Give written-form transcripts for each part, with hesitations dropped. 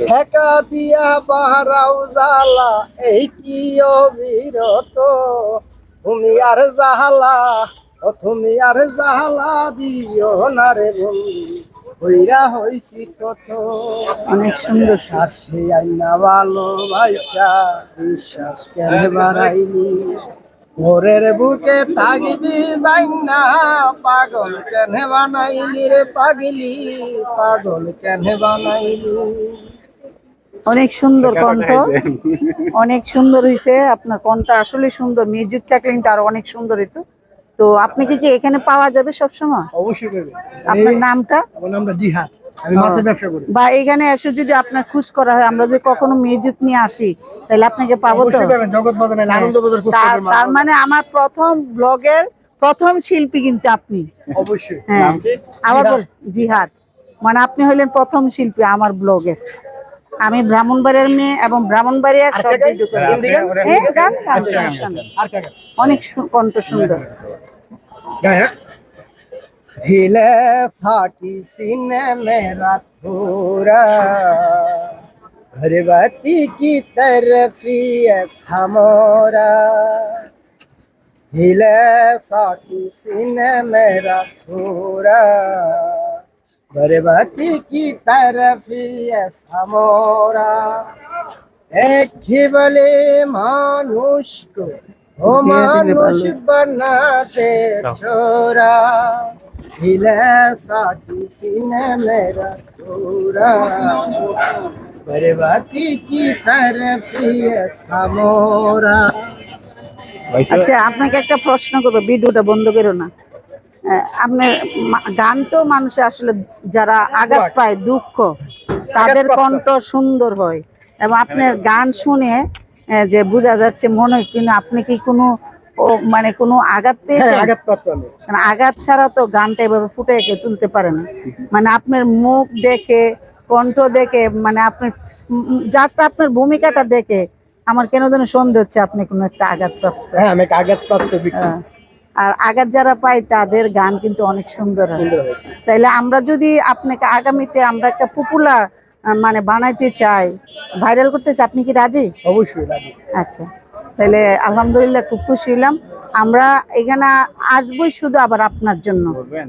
ঠেকা দিয়া বাহারাও জ্বালা এই কি অবিরত তুমি আর জাহালা তুমি আর জাহালা দিও না রে বন্ধু হইরা হইছি কত অনেক সুন্দর আছে আইনা ভালোবাসা বিশ্বাস কেন বাড়াইনি ভোরের বুকে থাকিবি যাই না পাগল কেন বানাইলি রে পাগলি পাগল কেন বানাইলি। অনেক সুন্দর কণ্ঠ, অনেক সুন্দর হয়েছে আপনার কণ্ঠ, আসলে সুন্দর। মিউজিক থাকলে কিন্তু আরো অনেক সুন্দর হইতো। তো আপনি কি এখানে পাওয়া যাবে সবসময়? অবশ্যই পাবে। আপনার নামটা? আমার নামটা জিহাদ, আমি মাছের ব্যবসা করি। বা এখানে এসে যদি আপনার খোঁজ করা হয়, আমরা যদি কখনো মিউজিক নিয়ে আসি তাহলে আপনাকে পাবো তো? অবশ্যই পাবেন, জগৎ বাজারে আনন্দ বাজার খুব তার মানে আমার প্রথম ব্লগের প্রথম শিল্পী কিন্তু আপনি। অবশ্যই। হ্যাঁ, আবার বল জিহাদ, মানে আপনি হইলেন প্রথম শিল্পী আমার ব্লগের। আমি ব্রাহ্মণবাড়িয়ার মেয়ে এবং ব্রাহ্মণবাড়িয়ার সব ভিডিও করি। অনেক কণ্ঠ সুন্দর। हिले साकी सीने मेरा थोड़ा घरवाती की तरफी समोरा हिले साकी सीने मेरा थोड़ा घरवाती की तरफी समोरा एक ही बोले मानुष को ओ मानुष बनाते छोरा हिले साकी सीने मेरा छोरा बर्बादी की तरफ ये समोरा। আচ্ছা, আপনাকে একটা প্রশ্ন করবো, ভিডিওটা বন্ধ করো না। আপনার গান তো মানুষে আসলে যারা আঘাত পায়, দুঃখ, তাদের কণ্ঠ সুন্দর হয় এবং আপনার গান শুনে যে বোঝা যাচ্ছে মনে হয় কিন্তু আপনি কি কোনো মানে কোনো আঘাত পেয়েছেন? আঘাত ছাড়া তো গানটা এভাবে ফুটে তুলতে পারে না। মানে আপনার মুখ দেখে, কণ্ঠ দেখে, মানে আপনি জাস্ট আপনার ভূমিকাটা দেখে আমার কেন যেন সন্দেহ হচ্ছে আপনি কোনো একটা আঘাতপ্রাপ্ত। হ্যাঁ, আমি আঘাতপ্রাপ্ত ব্যক্তি। আর আঘাত যারা পায় তাদের গান কিন্তু অনেক সুন্দর হয়। তাইলে আমরা যদি আপনাকে আগামীতে আমরা একটা পপুলার মানে বানাইতে চাই, ভাইরাল করতে চাই, আপনি কি রাজি? অবশ্যই রাজি। আচ্ছা, তাহলে আলহামদুলিল্লাহ, খুব খুশি হলাম। আমরা এখানে আসবোই শুধু আবার আপনার জন্য,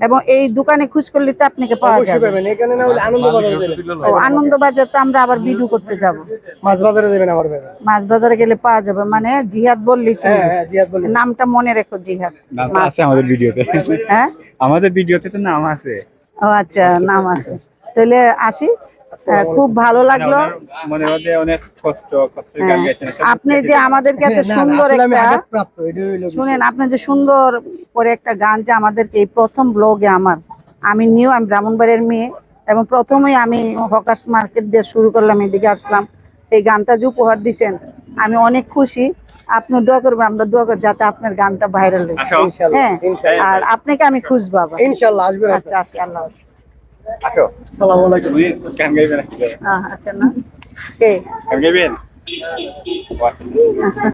এবং এই দোকানে খোঁজ করলে তো আপনাকে পাওয়া যাবে। এখানে না হলে আনন্দবাজারে যাবেন। ও, আনন্দবাজার তো আমরা আবার ভিডিও করতে যাব। মাছ বাজারে যাবেন আমার ভাই। মাছ বাজারে গেলে পাওয়া যাবে, মানে জিহাদ বললি। হ্যাঁ, জিহাদ বললি। নামটা মনে রেখো, জিহাদ। নামটা আছে আমাদের ভিডিওতে। হ্যাঁ, আমাদের ভিডিওতে তো নাম আছে। ও আচ্ছা, নাম আছে। তাহলে আসি, খুব ভালো লাগলো। মনে মধ্যে অনেক কষ্টের গান গাইছেন আপনি যে আমাদেরকে এত সুন্দর একটা, শুনেন, আপনি যে সুন্দর করে একটা গান যে আমাদেরকে এই প্রথম ব্লগে আমি নিউ, আমি ব্রাহ্মণবাড়িয়ার মেয়ে এবং প্রথমেই আমি হকার্স মার্কেট দিয়ে শুরু করলাম, এদিকে আসলাম। এই গানটা যে উপহার দিচ্ছেন আমি অনেক খুশি। আপনি দোয়া করবেন, আমরা দোয়া করি যাতে আপনার গানটা ভাইরাল হয়। হ্যাঁ, আর আপনাকে আমি খুঁজবো আবার ইনশাআল্লাহ, আসবেন। আচ্ছা, আসি, আল্লাহ হাফেজ। আসো, আসসালামু আলাইকুম। তুমি গান গাইবেন? আচ্ছা, না কে গান গাইবেন?